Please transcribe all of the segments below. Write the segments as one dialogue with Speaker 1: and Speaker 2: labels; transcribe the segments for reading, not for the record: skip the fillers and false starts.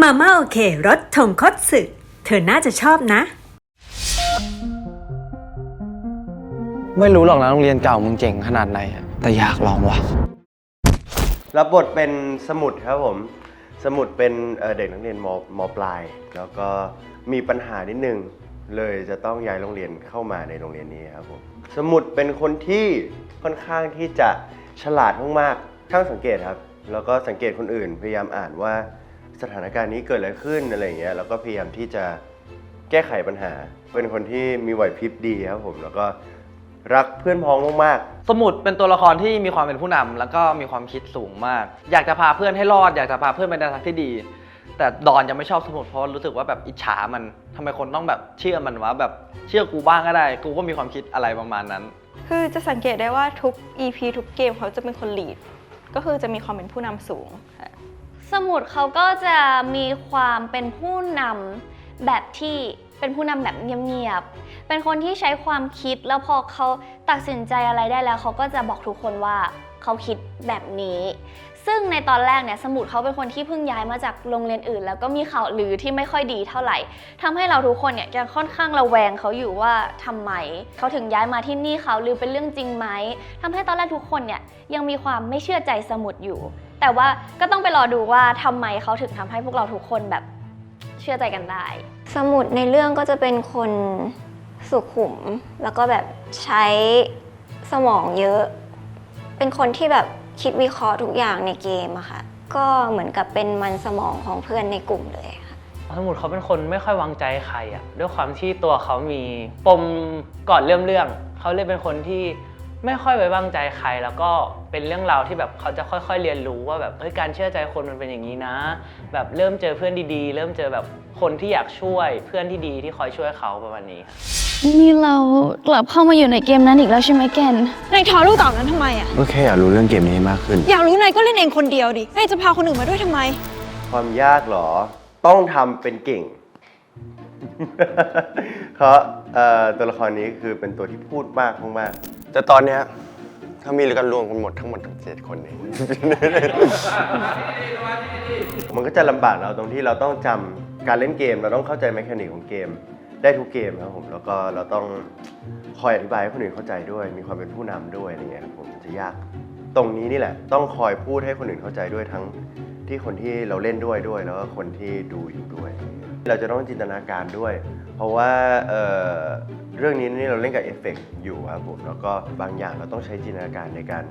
Speaker 1: มาม่าโอเครสทงคัตสึเธอน่าจะชอบนะ
Speaker 2: ไม่รู้หรอกนะโรงเรียนเก่ามึงเจ๋งขนาดไหนแต่อยากลองว่ะ
Speaker 3: รับบทเป็นสมุดครับผมสมุดเป็นเด็กนักเรียนม.ปลายแล้วก็มีปัญหานิดนึงเลยจะต้องย้ายโรงเรียนเข้ามาในโรงเรียนนี้ครับผมสมุดเป็นคนที่ค่อนข้างที่จะฉลาดมากๆช่างสังเกตครับแล้วก็สังเกตคนอื่นพยายามอ่านว่าสถานการณ์นี้เกิดอะไรขึ้นอะไรอย่างเงี้ยแล้วก็พยายามที่จะแก้ไขปัญหาเป็นคนที่มีไหวพริบดีครับผมแล้วก็รักเพื่อนพ้องมาก
Speaker 4: ๆสมุดเป็นตัวละครที่มีความเป็นผู้นำแล้วก็มีความคิดสูงมากอยากจะพาเพื่อนให้รอดอยากจะพาเพื่อนไปในทางที่ดีแต่ดอนยังไม่ชอบสมุดเพราะรู้สึกว่าแบบอิจฉามันทำไมคนต้องแบบเชื่อมันวะแบบเชื่อกูบ้างก็ได้กูก็มีความคิดอะไรประมาณนั้น
Speaker 5: คือจะสังเกตได้ว่าทุก EP ทุกเกมเขาจะเป็นคนลีดก็คือจะมีความเป็นผู้นำสูงค่ะ
Speaker 6: สมุดเขาก็จะมีความเป็นผู้นำแบบที่เป็นผู้นำแบบเงียบๆเป็นคนที่ใช้ความคิดแล้วพอเขาตัดสินใจอะไรได้แล้วเขาก็จะบอกทุกคนว่าเขาคิดแบบนี้ซึ่งในตอนแรกเนี่ยสมุดเขาเป็นคนที่เพิ่งย้ายมาจากโรงเรียนอื่นแล้วก็มีข่าวลือที่ไม่ค่อยดีเท่าไหร่ทำให้เราทุกคนเนี่ยยังค่อนข้างระแวงเขาอยู่ว่าทำไมเขาถึงย้ายมาที่นี่ข่าวลือเป็นเรื่องจริงไหมทำให้ตอนแรกทุกคนเนี่ยยังมีความไม่เชื่อใจสมุดอยู่แต่ว่าก็ต้องไปรอดูว่าทำไมเขาถึงทำให้พวกเราทุกคนแบบเชื่อใจกันได้
Speaker 7: สมุดในเรื่องก็จะเป็นคนสุขุมแล้วก็แบบใช้สมองเยอะเป็นคนที่แบบคิดวิเคราะห์ทุกอย่างในเกมอะค่ะก็เหมือนกับเป็นมันสมองของเพื่อนในกลุ่มเลยค่ะ
Speaker 8: สมุดเขาเป็นคนไม่ค่อยวางใจใครอะด้วยความที่ตัวเขามีปมก่อนเริ่มเรื่องเขาเลยเป็นคนที่ไม่ค่อยไว้วางใจใครแล้วก็เป็นเรื่องราวที่แบบเขาจะค่อยๆเรียนรู้ว่าแบบการเชื่อใจคนมันเป็นอย่างนี้นะแบบเริ่มเจอเพื่อนดีๆเริ่มเจอแบบคนที่อยากช่วยเพื่อนที่ดีที่คอยช่วยเขาประมาณนี้
Speaker 6: นี่เรากลับเข้ามาอยู่ในเกมนั้นอีกแล้วใช่ไหมแกน
Speaker 5: นายถอดลูกเต่านั้นทำไมอะ
Speaker 3: ก็แค่อยากรู้เรื่องเกมนี้มากขึ้น
Speaker 5: อยากรู้นายก็เล่นเองคนเดียวดินายจะพาคนอื่นมาด้วยทำไม
Speaker 3: ความยากเหรอต้องทำเป็นเก่ง เพราะตัวละครนี้คือเป็นตัวที่พูดมากมากแต่ตอนเนี้ยถ้ามีกันรวมกันหมดทั้งหมด7 คนเอง มันก็จะลำบากเราตรงที่เราต้องจำการเล่นเกมเราต้องเข้าใจแมคานิกของเกมได้ทุกเกมครับผมแล้วก็เราต้องคอยอธิบายให้คนอื่นเข้าใจด้วยมีความเป็นผู้นำด้วยอะไรเงี้ยครับผมจะยากตรงนี้นี่แหละต้องคอยพูดให้คนอื่นเข้าใจด้วยทั้งที่คนที่เราเล่นด้วยแล้วก็คนที่ดูอยู่ด้วยเราจะต้องจินตนาการด้วยเพราะว่าเรื่องนี้นี่เราเล่นกับเอฟเฟกต์อยู่ครับผมแล้วก็บางอย่างเราต้องใช้จินตนาการในการ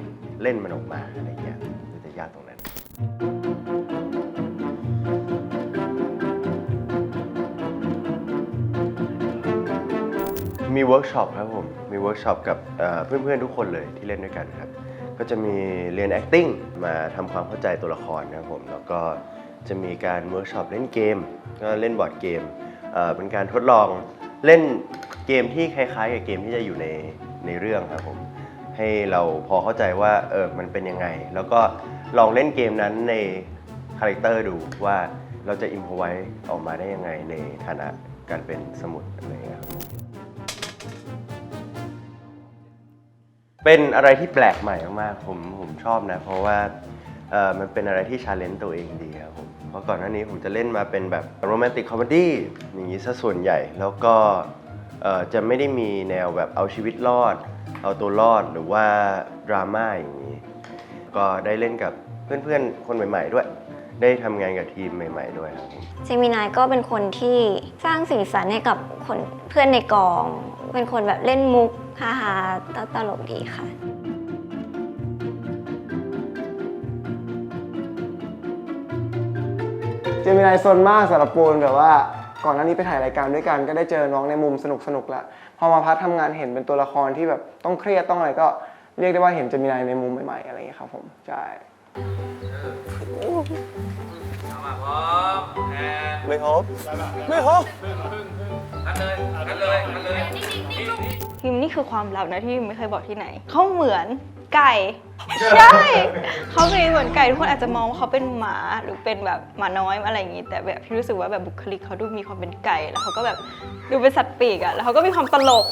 Speaker 3: เล่นมันออกมาอะไรเงี้ยจะยากตรงนั้นมีเวิร์กช็อปครับผมมีเวิร์กช็อปกับเพื่อนๆทุกคนเลยที่เล่นด้วยกันครับก็จะมีเรียน acting มาทำความเข้าใจตัวละครนะครับผมแล้วก็จะมีการเวิร์กช็อปเล่นเกมก็เล่นบอร์ดเกมเป็นการทดลองเล่นเกมที่คล้ายๆกับเกมที่จะอยู่ในเรื่องครับผมให้เราพอเข้าใจว่ามันเป็นยังไงแล้วก็ลองเล่นเกมนั้นในคาแรคเตอร์ดูว่าเราจะอิมพอไว้ออกมาได้ยังไงในฐานะการเป็นสมุดอะไรอย่างเงี้ยครับเป็นอะไรที่แปลกใหม่มากๆผมชอบนะเพราะว่ามันเป็นอะไรที่ชาเลนจ์ตัวเองดีครับผมเพราะก่อนหน้านี้ผมจะเล่นมาเป็นแบบโรแมนติกคอมเมดี้อย่างนี้ซะส่วนใหญ่แล้วก็จะไม่ได้มีแนวแบบเอาชีวิตรอดเอาตัวรอดหรือว่าดราม่าอย่างนี้ก็ได้เล่นกับเพื่อนๆคนใหม่ๆด้วยได้ทำงานกับทีมใหม่ๆด้วยครับ
Speaker 7: เจมินายก็เป็นคนที่สร้างสีสันให้กับคนเพื่อนในกองเป็นคนแบบเล่นมุกฮาๆตลกดีค่ะ
Speaker 2: เจมินายซนมากสำหรับปูนแบบว่าก่อนหน้านี้ไปถ่ายรายการด้วยกันก็ได้เจอน้องในมุมสนุกแล้วพอมาพัฒทำงานเห็นเป็นตัวละครที่แบบต้องเครียดต้องอะไรก็เรียกได้ว่าเห็นเจมินายในมุมใหม่ๆอะไรอย่างเงี้ยครับผมใช่ไม่ฮบ
Speaker 5: พิมนี่คือความลับนะที่ไม่เคยบอกที่ไหนเขาเหมือนไก่ใช่เขาเป็นเหมือนไก่ทุกคนอาจจะมองว่าเขาเป็นหมาหรือเป็นแบบหมาน้อยอะไรอย่างงี้แต่แบบพี่รู้สึกว่าแบบบุคลิกเขาดูมีความเป็นไก่แล้วเขาก็แบบดูเป็นสัตว์ปีกอะแล้วเขาก็มีความตลก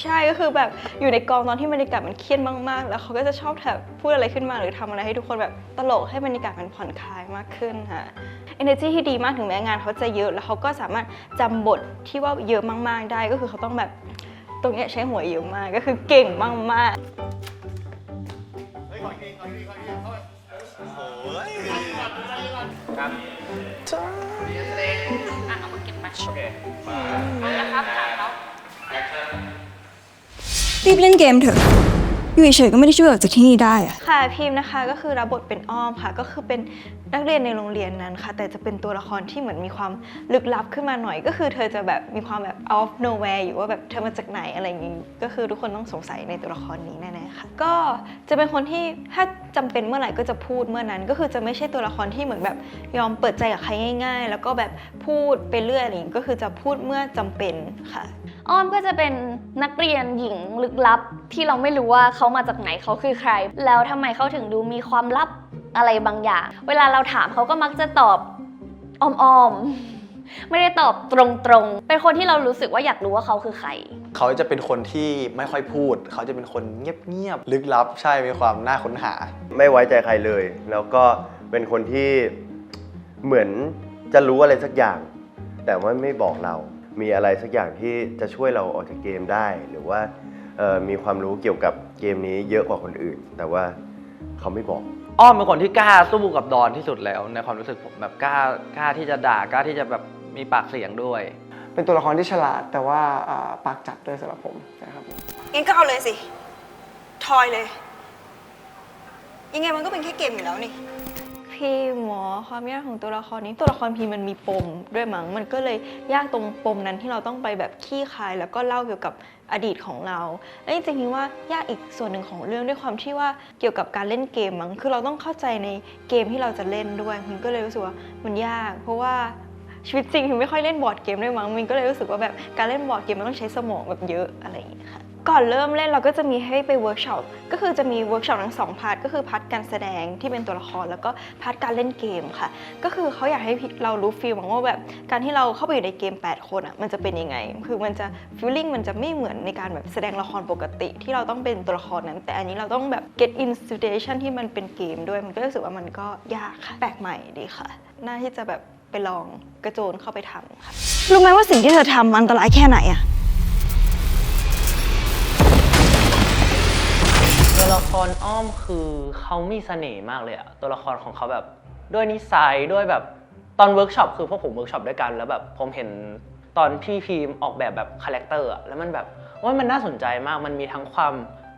Speaker 5: ใช่ก็คือแบบอยู่ในกองตอนที่บรรยากาศมันเครียดมากๆแล้วเขาก็จะชอบแบบพูดอะไรขึ้นมาหรือทำอะไรให้ทุกคนแบบตลกให้บรรยากาศมันผ่อนคลายมากขึ้นค่ะ energy ที่ดีมากถึงแม้งานเขาจะเยอะแล้วเขาก็สามารถจำบทที่ว่าเยอะมากๆได้ก็คือเขาต้องแบบตรงเนี้ยใช้หัวเยอะมากก็คือเก่งมากๆ
Speaker 9: รีบเล่นเกมเถอะ อยู่เฉยๆก็ไม่ได้ช่วยออกจากที่นี่ได้อะ
Speaker 5: ค่ะพิมพ์นะคะก็คือรับบทเป็นอ้อมค่ะก็คือเป็นนักเรียนในโรงเรียนนั้นค่ะแต่จะเป็นตัวละครที่เหมือนมีความลึกลับขึ้นมาหน่อยก็คือเธอจะแบบมีความแบบ out of nowhere อยู่ว่าแบบเธอมาจากไหนอะไรอย่างงี้ก็คือทุกคนต้องสงสัยในตัวละครนี้แน่ๆค่ะก็จะเป็นคนที่ถ้าจำเป็นเมื่อไหร่ก็จะพูดเมื่อนั้นก็คือจะไม่ใช่ตัวละครที่เหมือนแบบยอมเปิดใจกับใครง่ายๆแล้วก็แบบพูดไปเรื่อยอะไรอย่างงี้ก็คือจะพูดเมื่อจำเป็นค่ะ
Speaker 6: อ้อมก็จะเป็นนักเรียนหญิงลึกลับที่เราไม่รู้ว่าเขามาจากไหนเขาคือใคร แล้วทำไมเขาถึงดูมีความลับอะไรบางอย่าง เวลาเราถามเขาก็มักจะตอบอ้อมๆไม่ได้ตอบตรงๆเป็นคนที่เรารู้สึกว่าอยากรู้ว่าเขาคือใคร
Speaker 10: เขาจะเป็นคนที่ไม่ค่อยพูด เขาจะเป็นคนเงียบๆลึกลับใช่มีความน่าค้นหา
Speaker 3: ไม่ไว้ใจใครเลย แล้วก็เป็นคนที่เหมือนจะรู้อะไรสักอย่าง แต่ว่าไม่บอกเรา มีอะไรสักอย่างที่จะช่วยเราออกจากเกมได้ หรือว่ามีความรู้เกี่ยวกับเกมนี้เยอะกว่าคนอื่น แต่ว่าเขาไม่บอก
Speaker 4: อ้อมเป็นคนที่กล้าสู้กับดอนที่สุดแล้วในความรู้สึกผมแบบกล้าที่จะด่ากล้าที่จะแบบมีปากเสียงด้วย
Speaker 2: เป็นตัวละครที่ฉลาดแต่ว่าปากจัดด้วยสำหรับผมนะครับผม
Speaker 9: งั้นก็เอาเลยสิ ทอยเลย ยังไงมันก็เป็นแค่เกมอยู่แล้วนี่
Speaker 5: พี่หมอความยากของตัวละครนี้ตัวละครพีมันมีปมด้วยมั้งมันก็เลยยากตรงปมนั้นที่เราต้องไปแบบขี้คายแล้วก็เล่าเกี่ยวกับอดีตของเราและจริงๆว่ายากอีกส่วนหนึ่งของเรื่องด้วยความที่ว่าเกี่ยวกับการเล่นเกมมั้งคือเราต้องเข้าใจในเกมที่เราจะเล่นด้วยมันก็เลยรู้สึกว่ามันยาก เพราะว่าชีวิตจริงคือไม่ค่อยเล่นบอร์ดเกมด้วยมั้งมันก็เลยรู้สึกว่าแบบการเล่นบอร์ดเกมมันต้องใช้สมองแบบเยอะอะไรอย่างเงี้ยค่ะก่อนเริ่มเล่นเราก็จะมีให้ไปเวิร์กช็อปก็คือจะมีเวิร์กช็อปทั้งสองพาร์ทก็คือพาร์ทการแสดงที่เป็นตัวละครแล้วก็พาร์ทการเล่นเกมค่ะก็คือเขาอยากให้เรารู้ฟีลว่าแบบการที่เราเข้าไปอยู่ในเกม8คนอ่ะมันจะเป็นยังไงคือมันจะฟีลลิ่งมันจะไม่เหมือนในการแบบแสดงละครปกติที่เราต้องเป็นตัวละครนั้นแต่อันนี้เราต้องแบบ get in situation ที่มันเป็นเกมด้วยมันก็รู้สึกว่ามันก็ยากค่ะแปลกใหม่ดีค่ะน่าที่จะแบบไปลองกระโจนเข้าไปทำค่ะ
Speaker 9: รู้ไหมว่าสิ่งที่เธอทำอันตรายแค่ไหนอะ
Speaker 8: ตัวละครอ้อมคือเขามีเสน่ห์มากเลยอะตัวละครของเขาแบบด้วยนิสัยด้วยแบบตอนเวิร์กช็อปคือพวกผมเวิร์กช็อปด้วยกันแล้วแบบผมเห็นตอนพี่พีมออกแบบคาแรคเตอร์อะแล้วมันแบบว่ามันน่าสนใจมากมันมีทั้งความ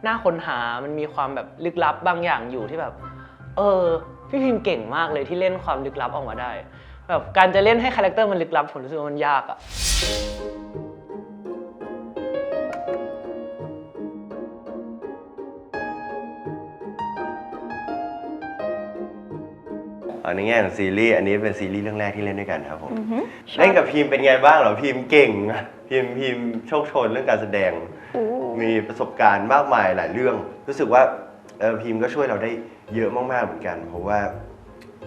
Speaker 8: น่าค้นหามันมีความแบบลึกลับบางอย่างอยู่ที่แบบพี่พีมเก่งมากเลยที่เล่นความลึกลับออกมาได้แบบการจะเล่นให้คาแรคเตอร์มันลึกลับผมรู้สึกว่ามันยากอะ
Speaker 3: ในแง่ของซีรีส์อันนี้เป็นซีรีส์เรื่องแรกที่เล่นด้วยกันครับผมเล่นกับพิมเป็นไงบ้างเหรอพิมเก่งนะพิมโชคโชนเรื่องการแสดงมีประสบการณ์มากมายหลายเรื่องรู้สึกว่าพิมก็ช่วยเราได้เยอะมากๆเหมือนกันเพราะว่า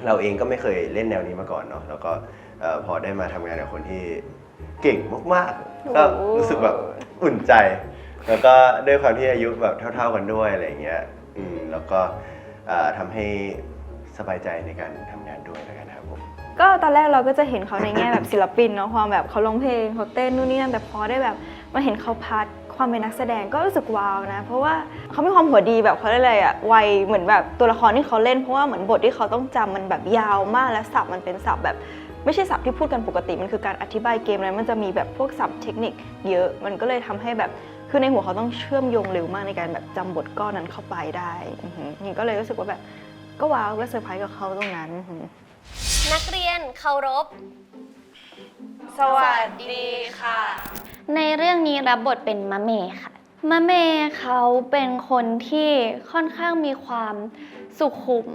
Speaker 3: เราเองก็ไม่เคยเล่นแนวนี้มาก่อนเนาะแล้วก็พอได้มาทำงานกับคนที่เก่งมากๆก็รู้สึกแบบอุ่นใจแล้วก็ด้วยความที่อายุแบบเท่าๆกันด้วยอะไรอย่างเงี้ยแล้วก็ทำให้สบายใจในการทำงานด้วยแล้วกันครับผม
Speaker 5: ก็ตอนแรกเราก็จะเห็นเขาในแง่แบบศิลปินเนาะความแบบเขาร้องเพลงเขาเต้นนู่นนี่นั่นแต่พอได้แบบมาเห็นเขาพาร์ทความเป็นนักแสดงก็รู้สึกว้าวนะเพราะว่าเขามีความหัวดีแบบเขาเลยอะวัยเหมือนแบบตัวละครที่เขาเล่นเพราะว่าเหมือนบทที่เขาต้องจำมันแบบยาวมากและศัพท์มันเป็นศัพท์แบบไม่ใช่ศัพท์ที่พูดกันปกติมันคือการอธิบายเกมแล้วมันจะมีแบบพวกศัพท์เทคนิคเยอะมันก็เลยทำให้แบบคือในหัวเขาต้องเชื่อมโยงเร็วมากในการแบบจำบทก้อนนั้นเข้าไปได้นี่ก็เลยรู้สึกว่าแบบก็ว้าวก็เซอร์ไพรส์กับเขาตรงนั้น
Speaker 6: นักเรียนเคารพ
Speaker 5: สวัสดีค่ะ
Speaker 6: ในเรื่องนี้รับบทเป็นมะเมค่ะมะเมเขาเป็นคนที่ค่อนข้างมีความสุขุม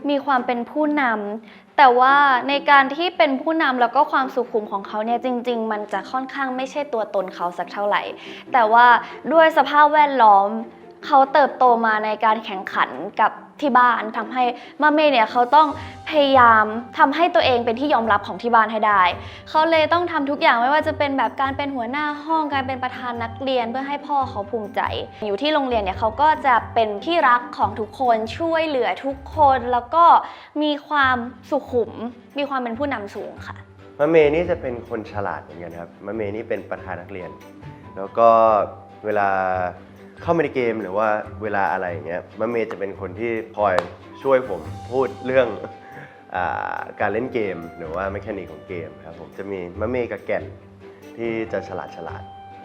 Speaker 6: มีความเป็นผู้นำแต่ว่าในการที่เป็นผู้นำแล้วก็ความสุขุมของเขาเนี่ยจริงๆมันจะค่อนข้างไม่ใช่ตัวตนเขาสักเท่าไหร่แต่ว่าด้วยสภาพแวดล้อม เขาเติบโตมาในการแข่งขันกับที่บ้านทำให้มาเมเนี่ยเขาต้องพยายามทำให้ตัวเองเป็นที่ยอมรับของที่บ้านให้ได้เขาเลยต้องทำทุกอย่างไม่ว่าจะเป็นแบบการเป็นหัวหน้าห้องการเป็นประธานนักเรียนเพื่อให้พ่อเขาภูมิใจอยู่ที่โรงเรียนเนี่ยเขาก็จะเป็นที่รักของทุกคนช่วยเหลือทุกคนแล้วก็มีความสุขุมมีความเป็นผู้นำสูงค่ะ
Speaker 3: มะเมนี่จะเป็นคนฉลาดเหมือนกันครับมะเมนี่เป็นประธานนักเรียนแล้วก็เวลาเข้ามาในเกมหรือว่าเวลาอะไรอย่างเงี้ยมะเมจะเป็นคนที่คอยช่วยผมพูดเรื่องการเล่นเกมหรือว่าเมคานิกของเกมครับผมจะมีมะเมกับแก่นที่จะฉลาด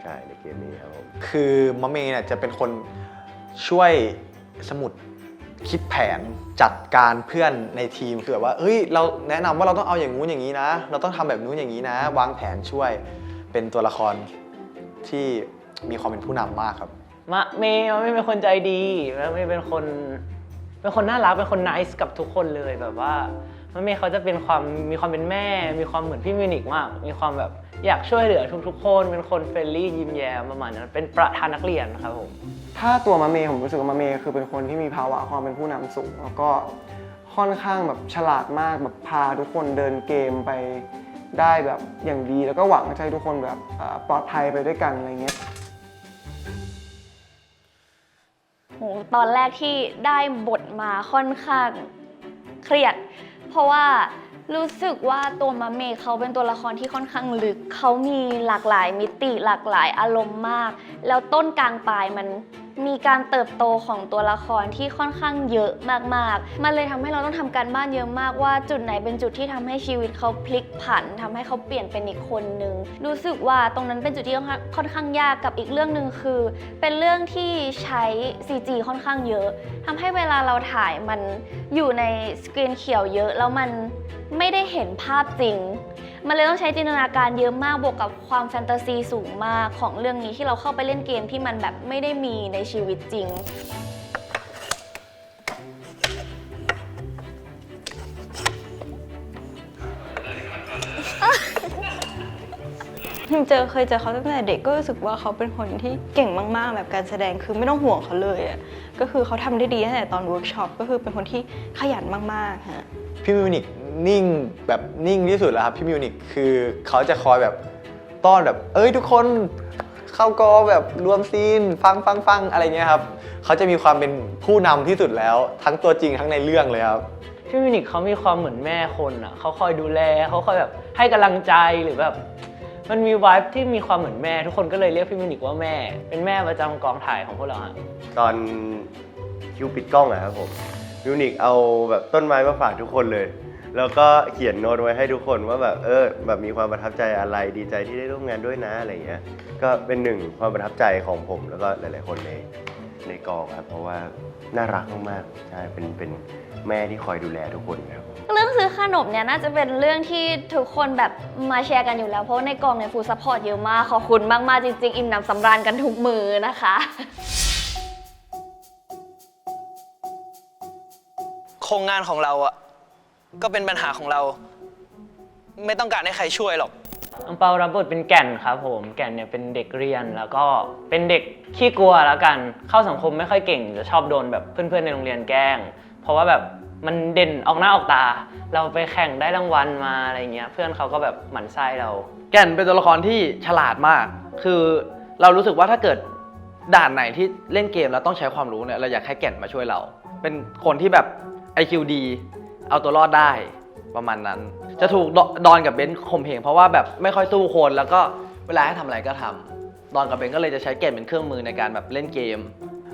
Speaker 3: ใช่ในเกมนี้ครับผม
Speaker 10: คือมะเมเนี่ยจะเป็นคนช่วยสมุดคิดแผนจัดการเพื่อนในทีมคือแบบว่าเฮ้ยเราแนะนำว่าเราต้องเอาอย่างงู้นอย่างนี้นะเราต้องทำแบบนู้นอย่างนี้นะวางแผนช่วยเป็นตัวละครที่มีความเป็นผู้นำมากครับ
Speaker 8: มะเมเป็นคนใจดีมะเมเป็นคนน่ารักเป็นคนไนซ์กับทุกคนเลยแบบว่ามะเมเขาจะเป็นมีความเป็นแม่มีความเหมือนพี่มิวนิกมากมีความแบบอยากช่วยเหลือทุกๆคนเป็นคนเฟรนลี่ยิ้มแย้มประมาณนั้นเป็นประธานนักเรียนครับผม
Speaker 2: ถ้าตัวมะเมผมรู้สึกว่ามะเมคือเป็นคนที่มีภาวะความเป็นผู้นำสูงแล้วก็ค่อนข้างแบบฉลาดมากแบบพาทุกคนเดินเกมไปได้แบบอย่างดีแล้วก็หวังจะให้ทุกคนแบบปลอดภัยไปด้วยกันอะไรเงี้ย
Speaker 6: โหตอนแรกที่ได้บทมาค่อนข้างเครียดเพราะว่ารู้สึกว่าตัวมะเมเขาเป็นตัวละครที่ค่อนข้างลึกเขามีหลากหลายมิติหลากหลายอารมณ์มากแล้วต้นกลางปลายมันมีการเติบโตของตัวละครที่ค่อนข้างเยอะมากๆมันเลยทำให้เราต้องทำการบ้านเยอะมากว่าจุดไหนเป็นจุดที่ทำให้ชีวิตเขาพลิกผันทำให้เขาเปลี่ยนเป็นอีกคนนึงรู้สึกว่าตรงนั้นเป็นจุดที่ค่อนข้างยากกับอีกเรื่องนึงคือเป็นเรื่องที่ใช้ CG ค่อนข้างเยอะทำให้เวลาเราถ่ายมันอยู่ในสกรีนเขียวเยอะแล้วมันไม่ได้เห็นภาพจริงมันเลยต้องใช้จินตนาการเยอะมากบวกกับความแฟนตาซีสูงมากของเรื่องนี้ที่เราเข้าไปเล่นเกมที่มันแบบไม่ได้มีในชีวิตจริง
Speaker 5: เคยเจอเขาตั้งแต่เด็กก็รู้สึกว่าเขาเป็นคนที่เก่งมากๆแบบการแสดงคือไม่ต้องห่วงเขาเลยอ่ะก็คือเขาทำได้ดีตั้งแต่ตอนเวิร์กช็อปก็คือเป็นคนที่ขยันมากๆฮะ
Speaker 10: พี่มิวนิกนิ่งแบบนิ่งที่สุดแล้วครับพี่มิวนิกคือเขาจะคอยแบบต้อนแบบทุกคนเข้ากอแบบรวมซีนฟังอะไรเงี้ยครับเขาจะมีความเป็นผู้นำที่สุดแล้วทั้งตัวจริงทั้งในเรื่องเลยครับ
Speaker 8: พี่มิวนิกเขามีความเหมือนแม่คนอ่ะเขาคอยดูแลเขาคอยแบบให้กำลังใจหรือแบบมันมีวายที่มีความเหมือนแม่ทุกคนก็เลยเรียกพี่มิวนิกว่าแม่เป็นแม่ประจำกองถ่ายของพวกเราฮะ
Speaker 3: ตอนคิวปิดกล้องอะครับผมมิวนิกเอาแบบต้นไม้มาฝากทุกคนเลยแล้วก็เขียนโน้ตไว้ให้ทุกคนว่าแบบแบบมีความประทับใจอะไรดีใจที่ได้ร่วมงานด้วยนะอะไรเงี้ยก็เป็นหนึ่งความประทับใจของผมแล้วก็หลายๆคนในกองครับเพราะว่าน่ารักมากๆใช่เป็นแม่ที่คอยดูแลทุกคนครับ
Speaker 6: เรื่องซื้อขนมเนี่ยน่าจะเป็นเรื่องที่ทุกคนแบบมาแชร์กันอยู่แล้วเพราะในกองเนี่ยฟูลซัพพอร์ตเยอะมากขอบคุณมากๆจริงๆอิ่มหนำสำราญกันทุกมือนะคะ
Speaker 11: โครงงานของเราอ่ะก็เป็นปัญหาของเราไม่ต้องการให้ใครช่วยหรอก
Speaker 8: อังเปารับบทเป็นแก่นครับผมแก่นเนี่ยเป็นเด็กเรียนแล้วก็เป็นเด็กขี้กลัวแล้วกันเข้าสังคมไม่ค่อยเก่งจะชอบโดนแบบเพื่อนๆในโรงเรียนแกล้งเพราะว่าแบบมันเด่นออกหน้าออกตาเราไปแข่งได้รางวัลมาอะไรเงี้ยเพื่อนเขาก็แบบหมั่นไส้เรา
Speaker 4: แก่นเป็นตัวละครที่ฉลาดมากคือเรารู้สึกว่าถ้าเกิดด่านไหนที่เล่นเกมแล้วต้องใช้ความรู้เนี่ยเราอยากให้แก่นมาช่วยเราเป็นคนที่แบบ IQ ดีเอาตัวรอดได้ประมาณนั้นจะถูกดอนกับเบนซ์ข่มเหงเพราะว่าแบบไม่ค่อยสู้คนแล้วก็เวลาให้ทำอะไรก็ทำดอนกับเบนซ์ก็เลยจะใช้แก่นเป็นเครื่องมือในการแบบเล่นเกม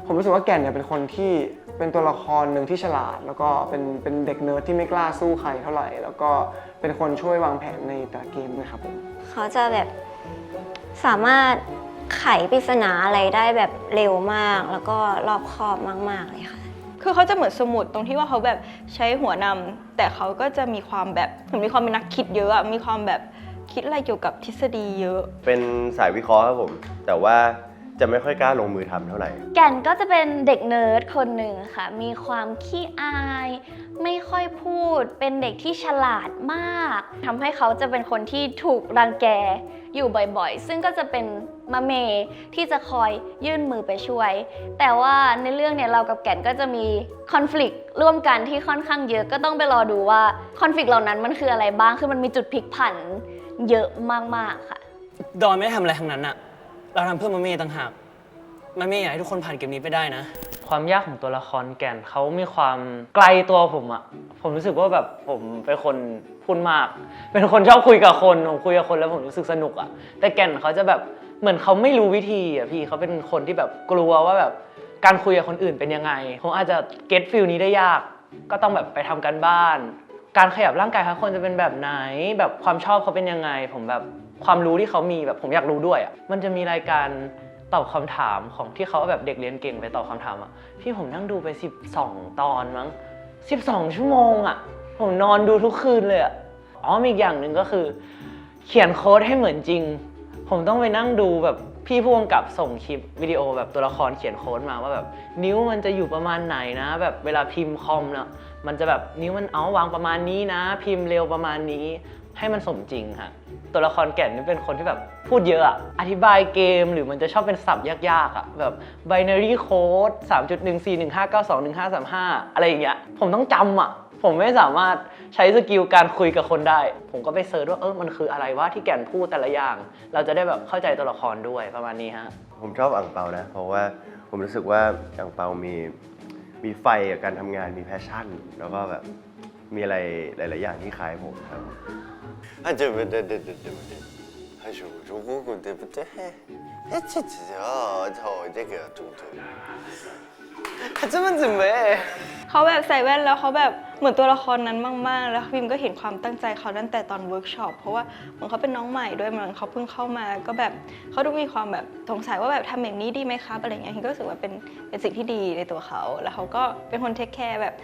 Speaker 2: ผมรู้สึกว่าแก่นเนี่ยเป็นคนที่เป็นตัวละครหนึ่งที่ฉลาดแล้วก็เป็นเด็กเนิร์ดที่ไม่กล้าสู้ใครเท่าไหร่แล้วก็เป็นคนช่วยวางแผนในแต่เกมนะครับผม
Speaker 7: เขาจะแบบสามารถไขปริศนาอะไรได้แบบเร็วมากแล้วก็รอบคอบมากๆเลยค่ะ
Speaker 5: คือเขาจะเหมือนสมุดตรงที่ว่าเขาแบบใช้หัวนำแต่เขาก็จะมีความแบบเหมือนมีความเป็นนักคิดเยอะมีความแบบคิดอะไรเกี่ยวกับทฤษฎีเยอะ
Speaker 3: เป็นสายวิเคราะห์ครับผมแต่ว่าจะไม่ค่อยกล้าลงมือทำเท่าไหร่
Speaker 6: แก่นก็จะเป็นเด็กเนิร์ดคนหนึ่งค่ะมีความขี้อายไม่ค่อยพูดเป็นเด็กที่ฉลาดมากทำให้เขาจะเป็นคนที่ถูกรังแกอยู่บ่อยๆซึ่งก็จะเป็น มาเมย์ที่จะคอยยื่นมือไปช่วย แต่ว่าในเรื่องเนี่ยเรากับแก่นก็จะมีคอน FLICT ร่วมกันที่ค่อนข้างเยอะก็ต้องไปรอดูว่าคอน FLICT เหล่านั้นมันคืออะไรบ้างคือมันมีจุดพลิกผันเยอะมากๆค่ะ
Speaker 11: ดอนไม่ได้ทำอะไรทั้งนั้นอะเราทำเพื่อมาเม่ต่างหากมาเม่อยากให้ทุกคนผ่านเกมนี้ไปได้นะ
Speaker 8: ความยากของตัวละครแก่นเขามีความไกลตัวผมอะผมรู้สึกว่าแบบผมเป็นคนพูดมาก เป็นคนชอบคุยกับคนผมคุยกับคนแล้วผมรู้สึกสนุกอะแต่แก่นเขาจะแบบเหมือนเขาไม่รู้วิธีอะพี่เขาเป็นคนที่แบบกลัวว่าแบบการคุยกับคนอื่นเป็นยังไงผมอาจจะเก็ตฟิลนี้ได้ยากก็ต้องแบบไปทำการบ้าน การขยับร่างกายเขาคนจะเป็นแบบไหนแบบความชอบเขาเป็นยังไงผมแบบความรู้ที่เขามีแบบผมอยากรู้ด้วยอะมันจะมีรายการตอบคำถามของที่เขาแบบเด็กเรียนเก่งไปตอบคำถามอะพี่ผมนั่งดูไป12 ตอนมั้ง12 ชั่วโมงอะผมนอนดูทุกคืนเลยอะมีอีกอย่างหนึ่งก็คือเขียนโค้ดให้เหมือนจริงผมต้องไปนั่งดูแบบพี่ผู้กำกับส่งคลิปวิดีโอแบบตัวละครเขียนโค้ดมาว่าแบบนิ้วมันจะอยู่ประมาณไหนนะแบบเวลาพิมพ์คอมเนาะมันจะแบบนิ้วมันวางประมาณนี้นะพิมพ์เร็วประมาณนี้ให้มันสมจริงฮะตัวละครแก่นนี่เป็นคนที่แบบพูดเยอะอะอธิบายเกมหรือมันจะชอบเป็นศัพท์ยากๆอะแบบ binary code 3.141521535 อะไรอย่างเงี้ยผมต้องจำอะผมไม่สามารถใช้สกิลการคุยกับคนได้ผมก็ไปเซิร์ชว่ามันคืออะไรวะที่แก่นพูดแต่ละอย่างเราจะได้แบบเข้าใจตัวละครด้วยประมาณนี้ฮะ
Speaker 3: ผมชอบอั่งเปานะเพราะว่าผมรู้สึกว่าอั่งเปามีไฟกับการทำงานมีแพชชั่นแล้วก็แบบมีอะไรหลายๆอย่างที่คล้ายผมครับ
Speaker 12: 对不对？还是如果对不对？操这个猪腿，
Speaker 11: 还这么准备
Speaker 5: เขาแบบใส่แว่นแล้วเขาแบบเหมือนตัวละครนั้นมากๆแล้วพิมก็เห็นความตั้งใจเขาตั้งแต่ตอนเวิร์กช็อปเพราะว่าเหมือนเขาเป็นน้องใหม่ด้วยเหมือนเขาเพิ่งเข้ามาก็แบบเขาดูมีความแบบสงสัยว่าแบบทำอย่างนี้ดีไหมครับอะไรเงี้ยพิมก็รู้สึกว่าเป็นสิ่งที่ดีในตัวเขาแล้วเขาก็เป็นคนเทคแคร์แบบ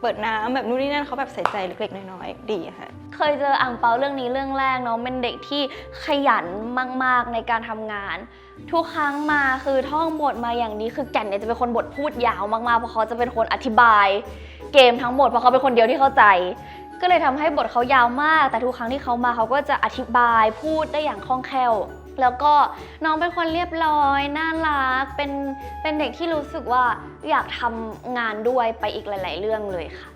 Speaker 5: เปิดน้ำแบบนู่นนี่นั่นเขาแบบใส่ใจเล็กๆน้อยๆดีค่ะ
Speaker 6: เคยเจออั่งเปาเรื่องนี้เรื่องแรกเนาะเป็นเด็กที่ขยันมากๆในการทำงานทุกครั้งมาคือท่องบทมาอย่างนี้คือแก่นเนี่ยจะเป็นคนบทพูดยาวมากๆเพราะเขาจะเป็นคนอธิบายเกมทั้งหมดเพราะเขาเป็นคนเดียวที่เข้าใจก็เลยทำให้บทเขายาวมากแต่ทุกครั้งที่เขามาเขาก็จะอธิบายพูดได้อย่างคล่องแคล่วแล้วก็น้องเป็นคนเรียบร้อยน่ารักเป็นเด็กที่รู้สึกว่าอยากทำงานด้วยไปอีกหลายๆเรื่องเลยค่ะ